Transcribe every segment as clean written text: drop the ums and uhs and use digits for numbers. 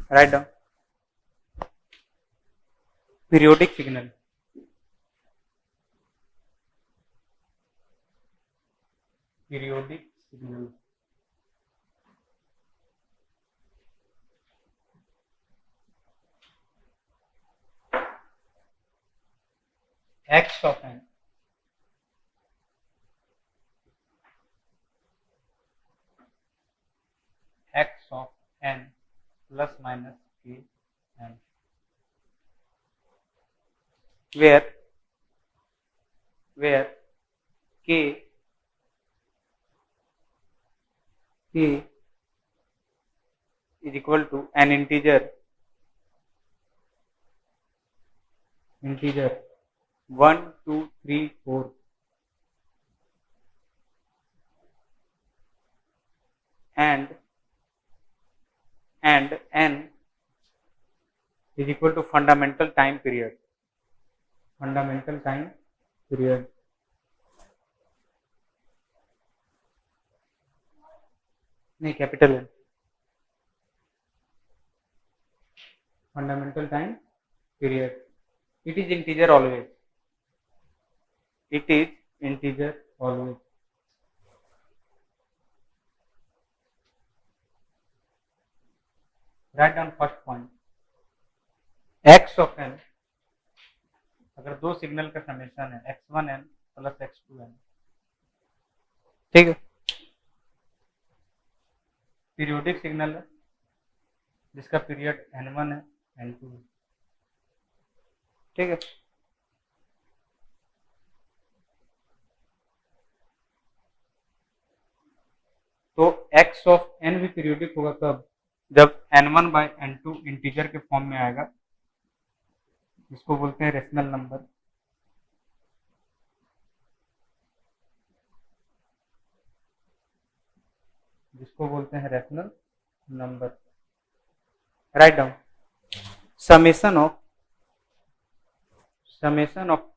Write down. Periodic signal. Periodic signal. X of n. X of n plus minus k n. Where k is equal to an integer 1, 2, 3, 4 and n is equal to fundamental time period. Fundamental time period. नहीं, capital N. Fundamental time period. It is integer always. It is integer always. Write down first point. X of n, अगर दो signal का summation है x1n plus x2n, ठीक है, periodic signal है जिसका period n1 है n2 है, ठीक है। तो x ऑफ n भी पीरियोडिक होगा कब? जब n1 बाय n2 इंटीजर के फॉर्म में आएगा, जिसको बोलते हैं रेशनल नंबर। जिसको बोलते हैं rational number. Write down summation of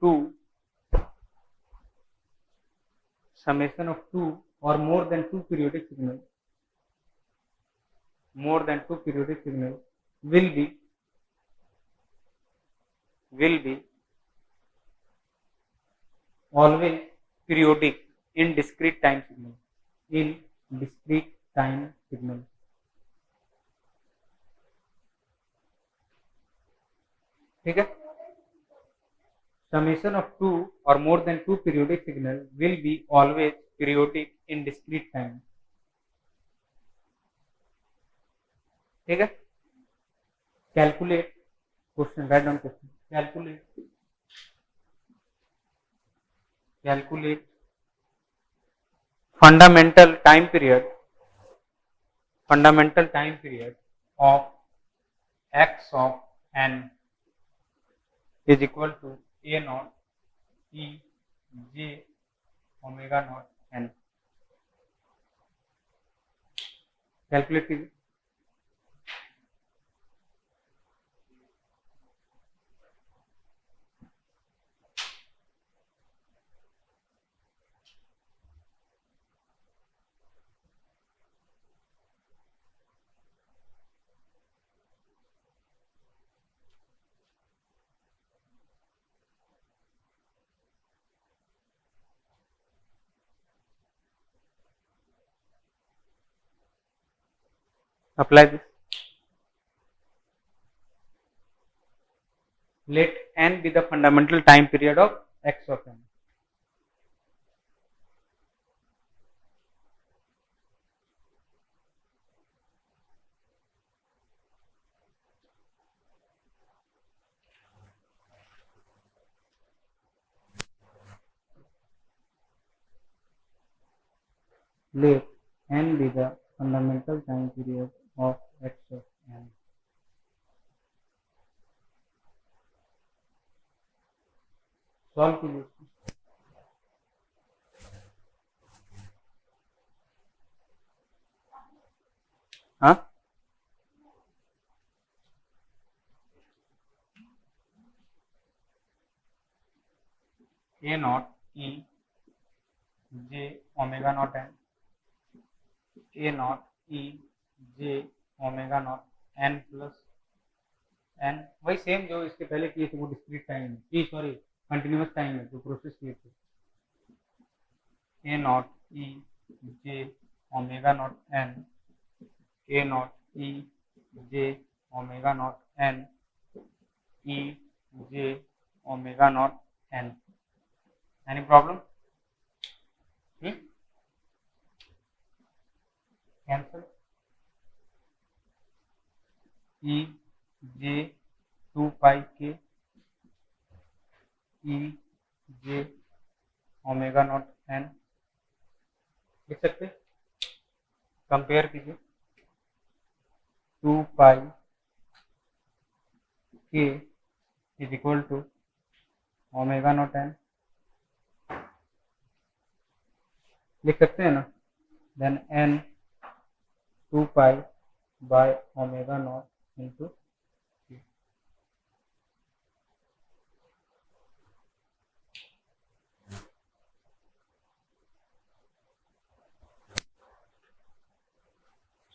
two और more than two periodic signal will be always periodic in discrete time signal. ठीक है। Summation of two or more than two periodic signal will be always periodic in discrete time. ठीक है। Calculate question. Write down question. Calculate fundamental time period of x of n is equal to a naught e j omega naught n. Calculate कीजिए। Apply this. Let n be the fundamental time period of x of n. Let n be the fundamental time period of x of n. Solve कीजिए। हाँ, a naught e j omega naught n, a naught e j omega naught n plus n, वही same जो इसके पहले किए थे वो discrete time है, सॉरी कंटिन्यूस टाइम है जो प्रोसेस किए थे। A naught e j omega naught n, A naught e j omega naught n, e j omega naught n. Any problem? Cancel. E j 2 pi k e j omega naught n लिख सकते, compare कीजिए 2 pi k is equal to omega naught n, लिख सकते हैं ना, then n 2 pi by omega naught into.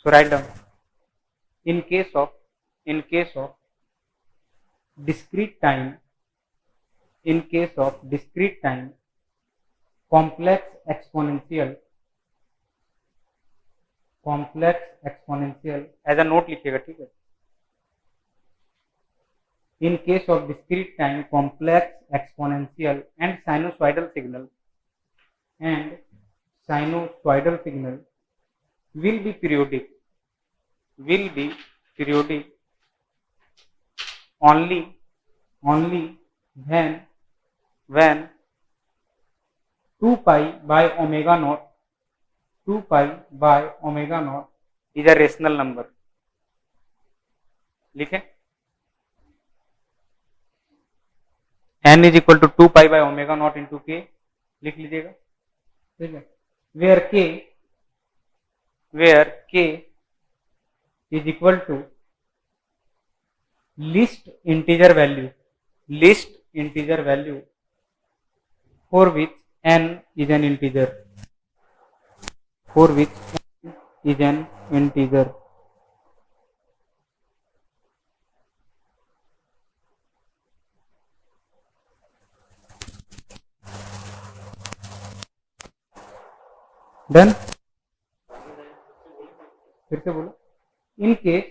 So write down, in case of discrete time, in case of discrete time complex exponential as a note लिखिएगा, ठीक है। In case of discrete time complex exponential and sinusoidal signal will be periodic only when 2 pi by omega naught is a rational number। लिखें n is equal to 2 pi by omega naught into k, लिख लीजिएगा, ठीक है। where k is equal to least integer value for which n is an integer, done. फिर से बोलो, in case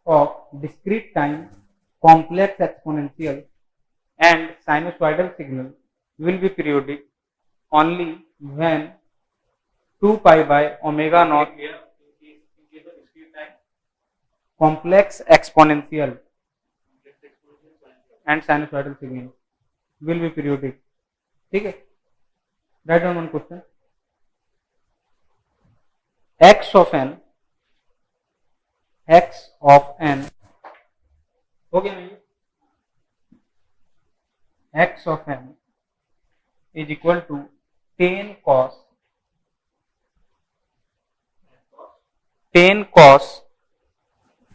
of discrete time complex exponential and sinusoidal signal will be periodic only when 2 pi by omega naught complex exponential and sinusoidal signal will be periodic, ठीक है। write down one question, x of n हो गया नहीं, x of n is equal to tan cos,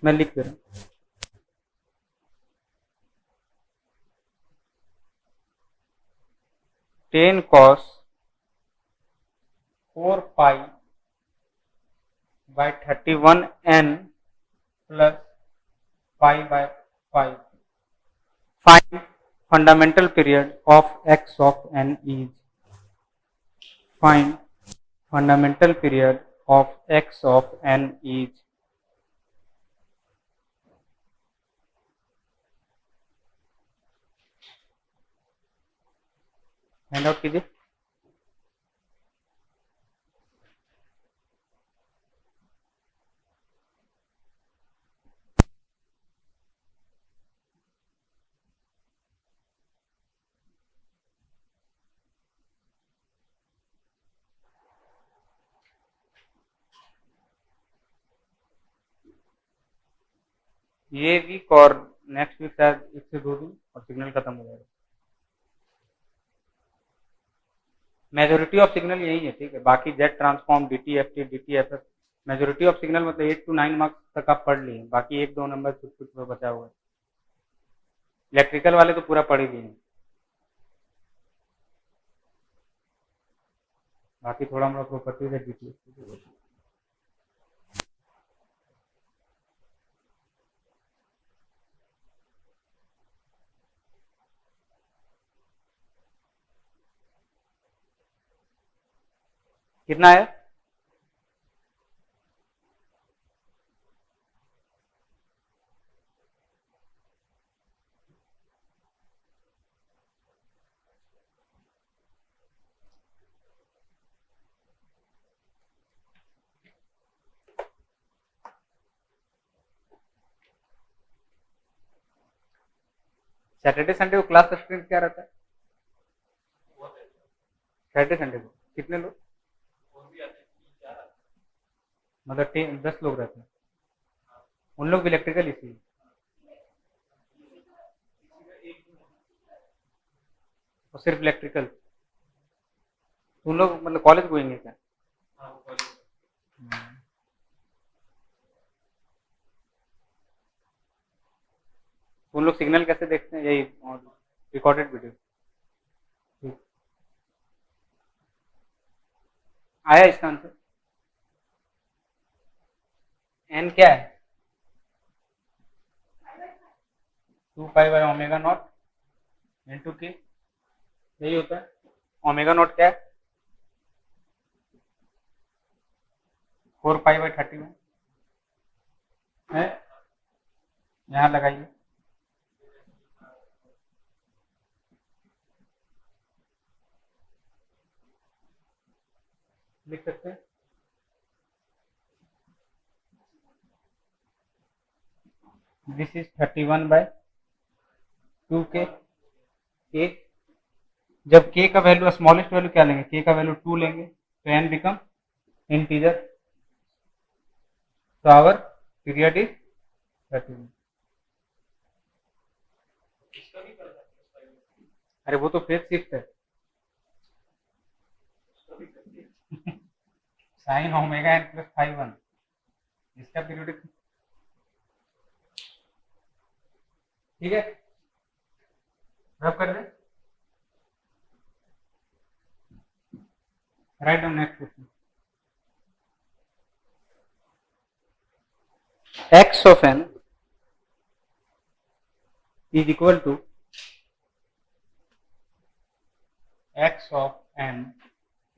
मैं लिख दे रहा हूं, tan cos 4 pi by 31 n plus pi by 5। Find fundamental period of x of n is, find fundamental period of x of n is, hand out कीजिए। ये week और next week शायद 1 से 2 दिन और सिग्नल खत्म हो जाएगा। मेजोरिटी ऑफ सिग्नल यही है, ठीक है। बाकी Z transform, DTFT, DTFS, majority of signal मतलब 8 to 9 मार्क्स तक आप पढ़ लिए, बाकी 1-2 नंबर कुछ कुछ में बचा हुआ है। इलेक्ट्रिकल वाले तो पूरा पढ़ ही लिए, बाकी थोड़ा मोड़ा प्रॉपर्टीज है DTFT। कितना है? सैटरडे संडे को क्लास स्ट्रेंथ क्या रहता है? सैटरडे संडे को कितने लोग? मतलब 10 लोग रहते हैं, उन लोग भी इलेक्ट्रिकल इसी और सिर्फ इलेक्ट्रिकल? उन लोग मतलब कॉलेज गोएंगे क्या? उन लोग सिग्नल कैसे देखते हैं? यही रिकॉर्डेड वीडियो। ठीक, आया इसका आंसर? एन क्या है? 2 पाई/ओमेगा नॉट इंटू के, यही होता है। ओमेगा नॉट क्या है? 4 पाई/31 है। यहाँ लगाइए, लिख सकते हैं। दिस इज 31/2 के। जब के का वैल्यू स्मॉलेस्ट वैल्यू क्या लेंगे? के का वैल्यू 2 लेंगे तो एन बिकम इंटीजर, तो आवर पीरियड इज 31। अरे वो तो फेज शिफ्ट है। Sine omega n plus five one, इसका पीरियडिक। ठीक है, रब कर दे। Write down next question. x of n is equal to x of n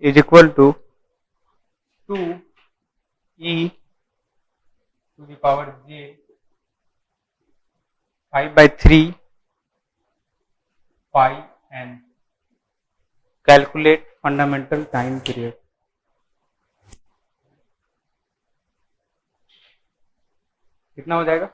is equal to 2e to the power j 5/3 pi n. Calculate fundamental time period. कितना हो जाएगा?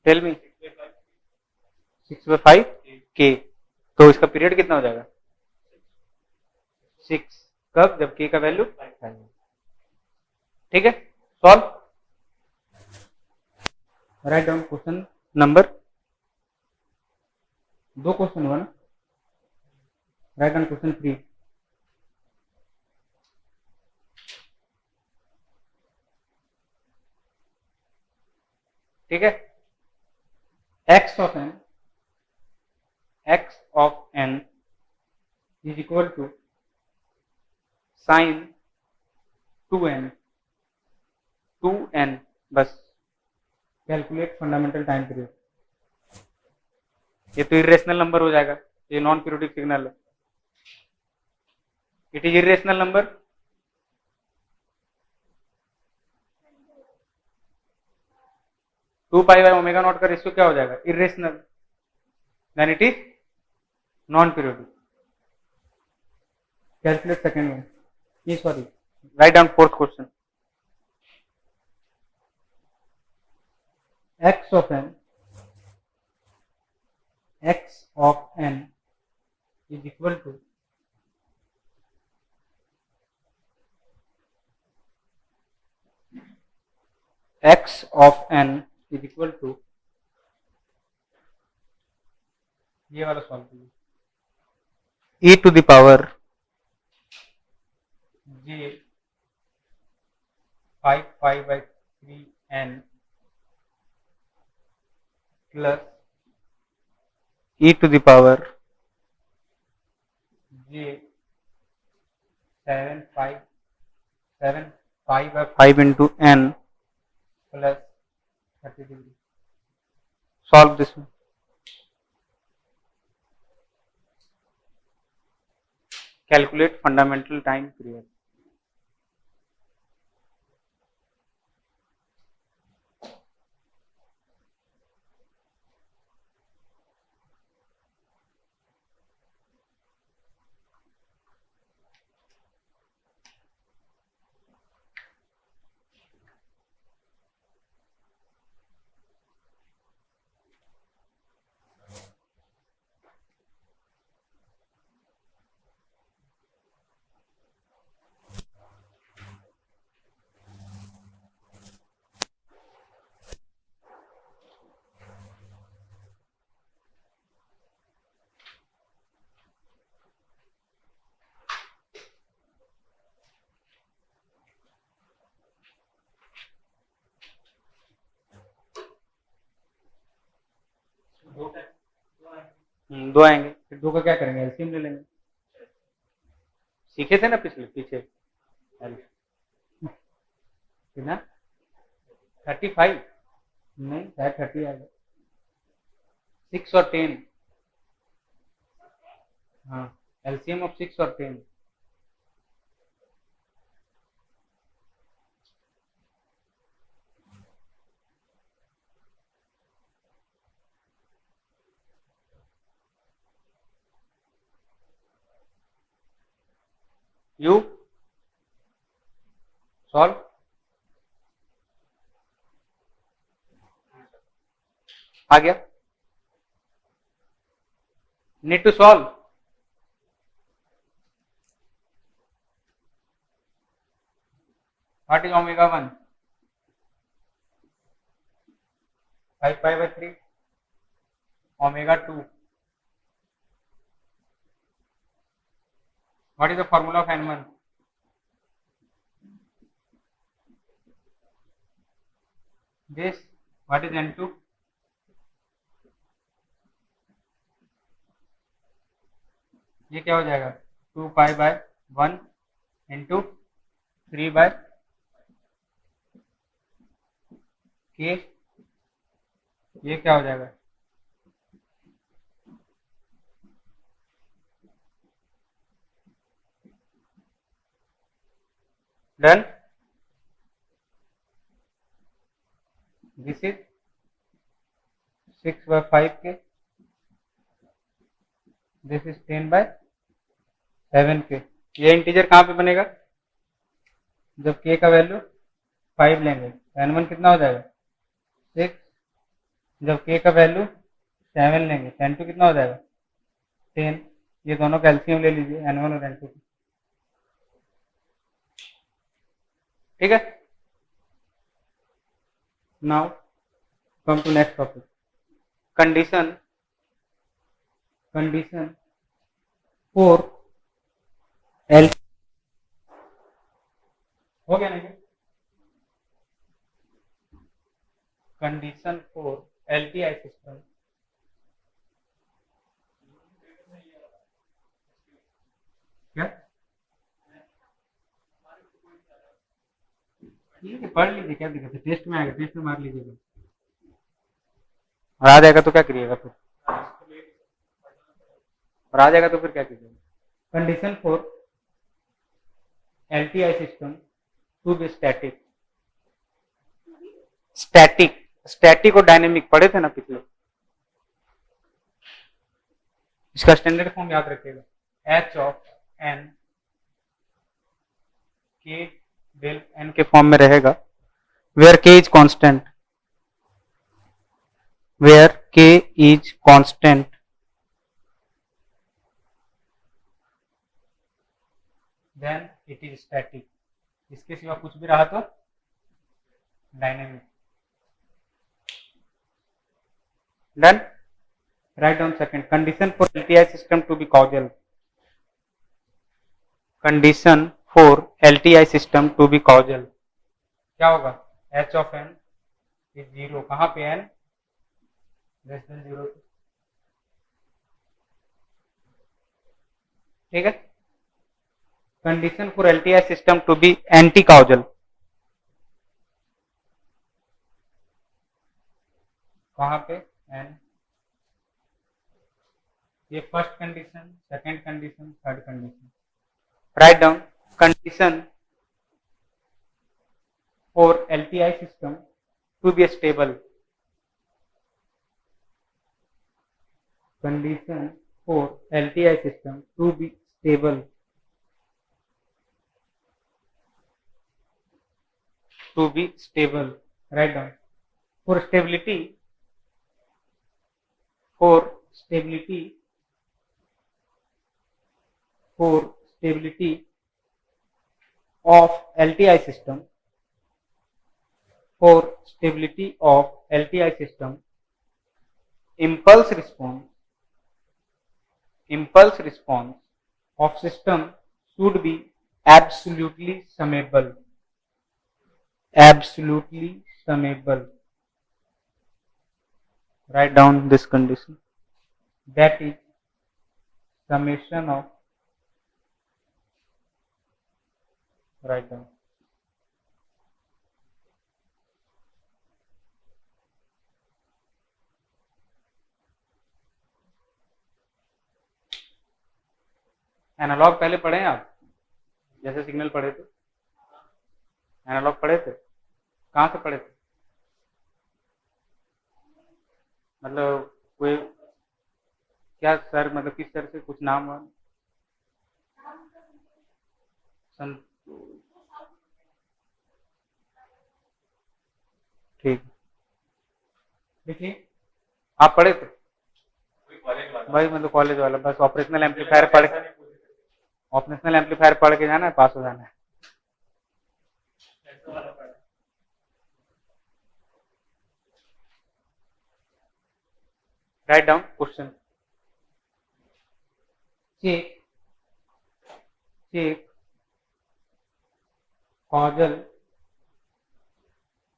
Tell me. 6/5 के, तो इसका पीरियड कितना हो जाएगा? 6। कब? जब के का वैल्यू 5। ठीक है, solve. Right down question number, 2 question हुआ ना। Right down question 3। ठीक है, x of n is equal to sin 2n बस। Calculate fundamental time period. ये तो इरेशनल नंबर हो जाएगा, ये नॉन पीरियोडिक सिग्नल है। It is irrational number. Two pi by omega naught का रेशियो क्या हो जाएगा? Irrational, then it is non periodic. Calculate second one, ये sorry, write down fourth question. x of n is equal to ये वाला solve कीजिए, e to the power j 5 pi/3 n plus e to the power j 7 pi by 5 into n plus 30 degree. Solve this one. Calculate fundamental time period. दो आएंगे, फिर दो का क्या करेंगे, एलसीएम ले लेंगे। सीखे थे ना पीछे ना 35 नहीं, 30 आएगा, 6 और 10। हाँ, एलसीएम ऑफ 6 और 10। You solve. आ गया, need to solve. What is omega 1? 5 pi by 3 omega 2. What is the formula of N1? This. What is N2? ये क्या हो जाएगा, 2 pi by 1 into 3 by k। ये क्या हो जाएगा, डन। दिस इज 6 by 5 के, दिस इज 10 by 7 के। ये इंटीजर कहाँ पे बनेगा, जब k का वैल्यू 5 लेंगे, n1 कितना हो जाएगा 6। जब k का वैल्यू 7 लेंगे, n2 कितना हो जाएगा 10। ये दोनों का एलसीएम ले लीजिए, n1 और n2। ठीक है। Now come to next topic, condition for L. हो गया नहीं, कंडीशन फॉर एलटीआई सिस्टम। क्या ठीक है, पढ़ लीजिए, क्या दिक्कत है, टेस्ट में आएगा, टेस्ट में मार लीजिएगा, और आ जाएगा तो क्या करिएगा फिर, और आ जाएगा तो फिर क्या कीजिएगा। Condition for LTI system to be static. Static और डायनेमिक पढ़े थे ना पिछले, इसका स्टैंडर्ड फॉर्म याद रखिएगा, h of n k del n के फॉर्म में रहेगा, where k is constant, then it is static. इसके सिवा कुछ भी रहा तो dynamic. Done. Write down second, condition for LTI system to be causal. Condition for LTI system to be causal क्या होगा, h of N is zero, कहाँ पे n लेस देन जीरो। ठीक है। Condition for LTI system to be anti causal, कहाँ पे n, ये first condition, second condition, third condition. Write down condition for LTI system to be stable, condition for LTI system to be stable, to be stable. Write down. For stability, for stability, for stability of LTI system, for stability of LTI system, impulse response of system should be absolutely summable, absolutely summable. Write down this condition, that is summation of, write down, analogue पहले पढ़े हैं आप, जैसे signal पढ़े थे, analogue पढ़े थे, कहाँ से पढ़े थे, मतलब कोई क्या सर, मतलब किस सर से, कुछ नाम वाम? ठीक, देखिए आप पढ़े थे भाई, मतलब कॉलेज वाला, बस ऑपरेशनल एम्पलीफायर पढ़ के, ऑपरेशनल एम्पलीफायर पढ़ के जाना है, पास हो जाना है। Write down question, check causal,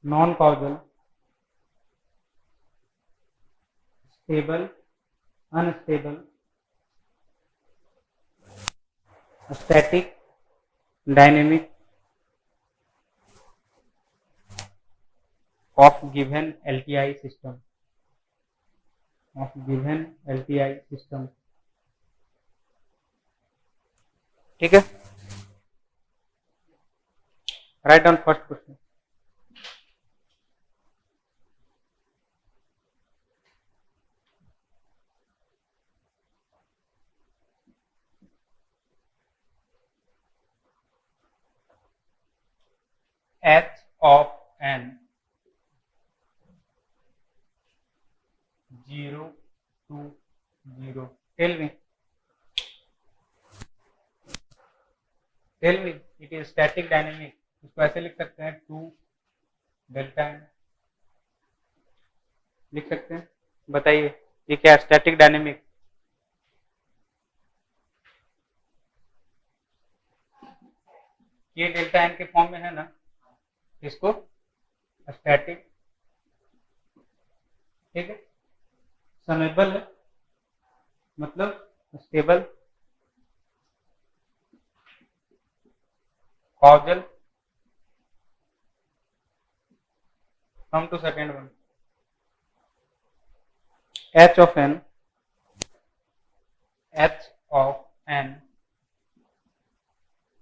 non causal, stable, unstable, static, dynamic of given LTI system, of given LTI system। ठीक है। Write down first question, h of n 0 to 0, tell me it is static dynamic, इसको ऐसे लिख सकते हैं 2 delta n, लिख सकते हैं, बताइए ये क्या है, स्टैटिक डायनेमिक, ये डेल्टा n के फॉर्म में है ना, इसको स्टैटिक, ठीक है, समेबल है मतलब stable, causal, come to second one, h of n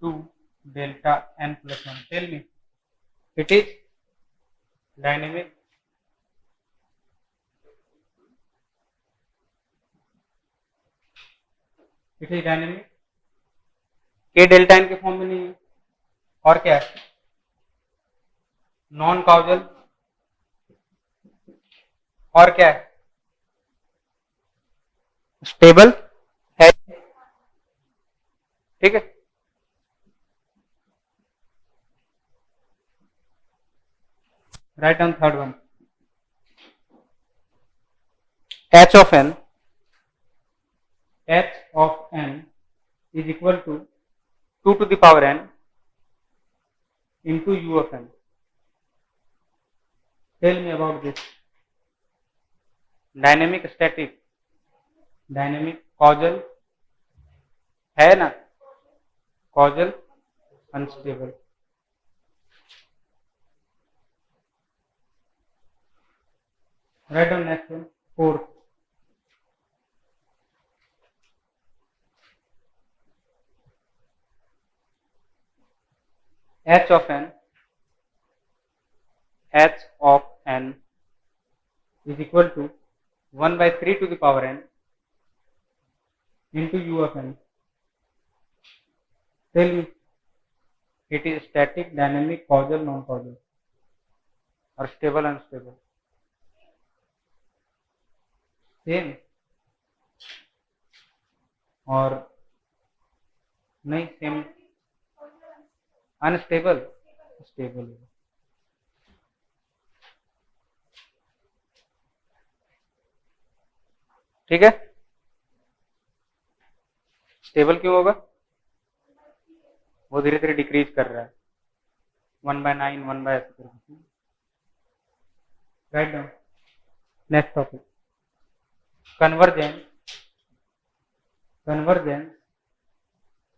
2 delta n plus 1, tell me it is dynamic, it is dynamic, k delta n के फॉर्म में नहीं है, और क्या है, नॉन काउजल, और क्या है, स्टेबल है, ठीक है। Write down third one, h of n is equal to 2 to the power n into u of n, tell me about this. Dynamic static, dynamic causal है ना, causal unstable. Write down next one. Fourth, h of n is equal to 1 by 3 to the power n into u of n. Tell me, it is static, dynamic, causal, non-causal, or stable, unstable? Same और नहीं same, unstable, stable. ठीक है. Stable क्यों होगा? वो धीरे धीरे decrease कर रहा है. 1/9, 1 ऐसे करके. Right down. Next topic, convergence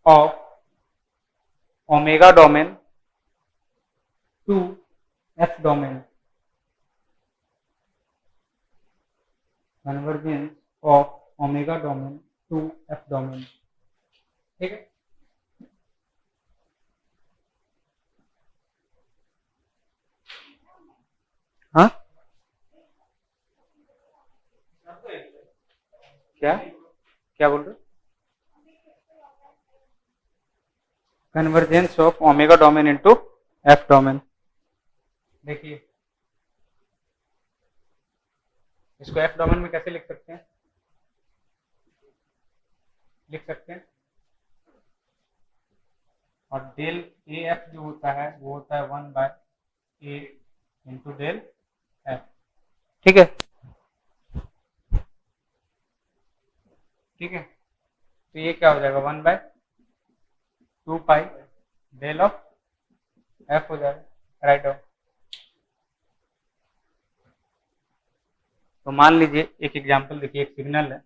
of omega domain to f domain. Convergence of omega domain to f domain. ठीक है. हाँ, क्या क्या बोल रहे? Convergence of omega domain into F domain. देखिए इसको एफ डोमेन में कैसे लिख सकते हैं? और डेल ए एफ जो होता है वो होता है 1/a इंटू डेल एफ. ठीक है. तो ये क्या हो जाएगा? 1/2 पाई डेल ऑफ एफ हो जाएगा. Write down. तो मान लीजिए एक एग्जांपल देखिए, एक सिग्नल है,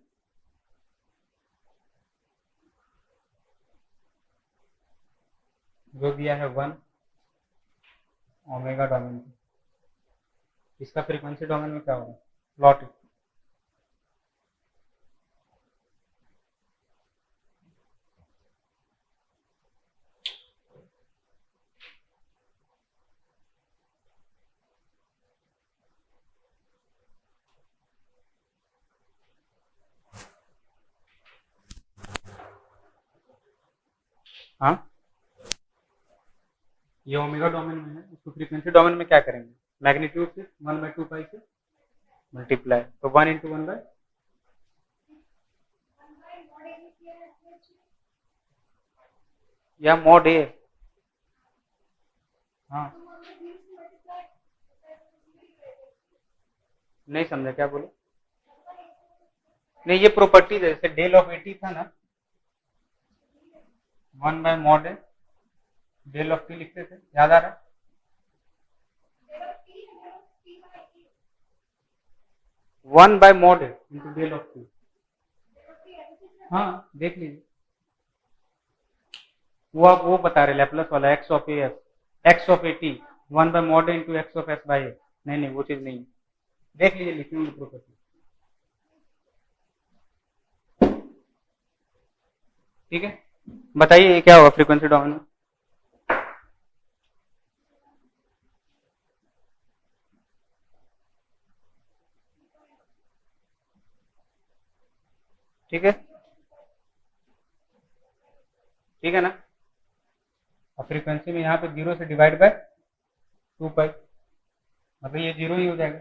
जो दिया है 1 ओमेगा डोमेन. इसका फ्रीक्वेंसी डोमेन में क्या होगा? प्लॉट. हाँ, ये ओमेगा डोमेन में है, इसको फ्रीक्वेंसी डोमेन में क्या करेंगे? मैग्नीट्यूड से 1/2 पाई से मल्टीप्लाई. तो 1 इंटू 1 या मॉड ए. हाँ, नहीं समझा क्या बोले? नहीं, ये प्रॉपर्टी जैसे डेल ऑफ एटी था ना, 1/mod A del of T लिखते थे, याद आ रहा है? 1/mod a into del of t. हाँ देख लीजिए, वो आप वो बता रहे लैपलेस वाला x of a s, x of a t 1/mod a into x of s by a. नहीं वो चीज नहीं. देख लीजिए लिखी हुई प्रॉपर्टी. ठीक है. बताइए ये क्या होगा फ्रीक्वेंसी डोमेन में? ठीक है ना. और फ्रीक्वेंसी में यहाँ पे 0 से डिवाइड बाय 2 पाई, मतलब ये 0 ही हो जाएगा.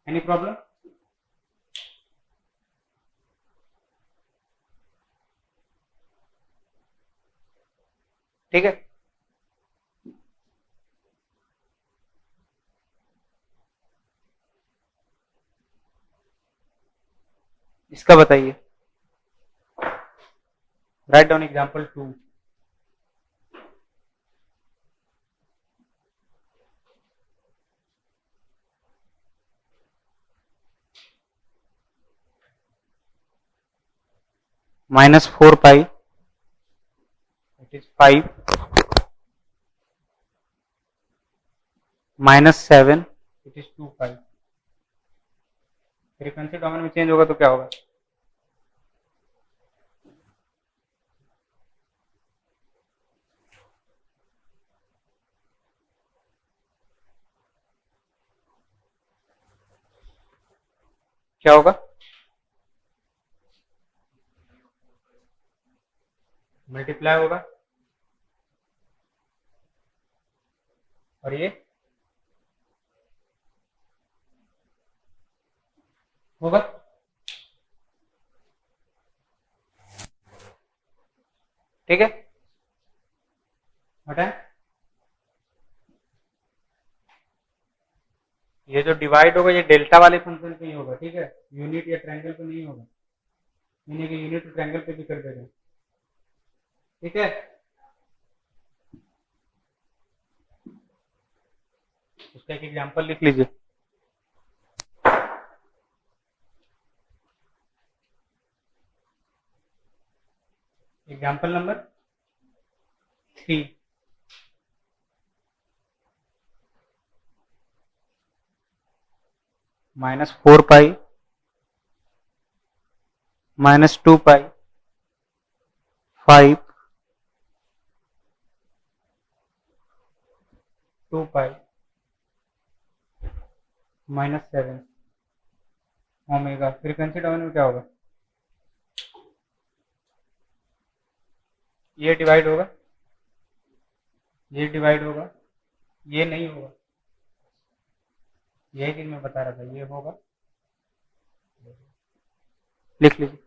Any problem? ठीक है. इसका बताइए. Write down example 2. Minus 4 pi it is 5 minus 7 it is 2 pi. Frequency domain में चेंज होगा तो क्या होगा? क्या होगा? मल्टीप्लाई होगा। और ये होगा। ठीक है, हटाएं। ये जो डिवाइड होगा ये डेल्टा वाले फंक्शन पे ही होगा। ठीक है, यूनिट या ट्रायंगल पे नहीं होगा। मीनिंग कि यूनिट ट्रायंगल पे भी कर देगा। ठीक है, उसका एक एग्जांपल लिख लीजिए। Example number 3। Minus 4 pi minus 2 पाई 5 2 pi minus 7 omega. Frequency domain में क्या होगा? ये डिवाइड होगा, ये डिवाइड होगा, ये नहीं होगा। यही चीज मैं बता रहा था, ये होगा। लिख लीजिए।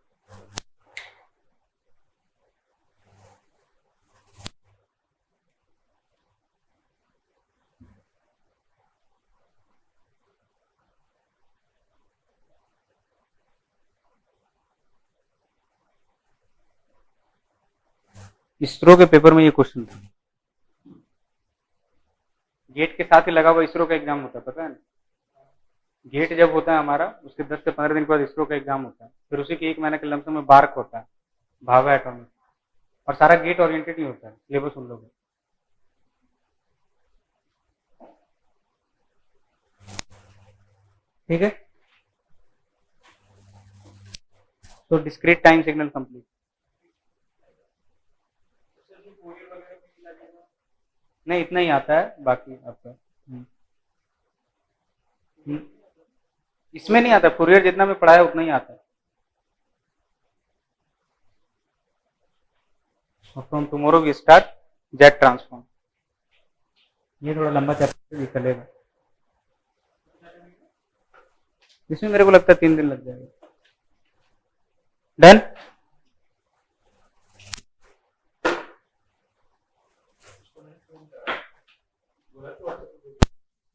इसरो के पेपर में ये क्वेश्चन था। गेट के साथ ही लगा हुआ इसरो का एग्जाम होता है, पता है ना? गेट जब होता है हमारा, उसके 10 से 15 दिन के बाद इसरो का एग्जाम होता है। फिर उसी के 1 महीने के लमसम में बार्क होता है, भाभा एटॉमिक। और सारा गेट ओरिएंटेड ही होता है, सिलेबस उन लोगों। ठीक है, तो डिस्क्रीट टाइम सिग्नल कंप्लीट। नहीं, इतना ही आता है, बाकी आपका इसमें नहीं आता। फूरियर जितना मैं पढ़ाया उतना ही आता है। From tomorrow we start Z transform. ये थोड़ा लंबा चैप्टर भी चलेगा। इसमें मेरे को लगता है 3 दिन लग जाएगा। डन।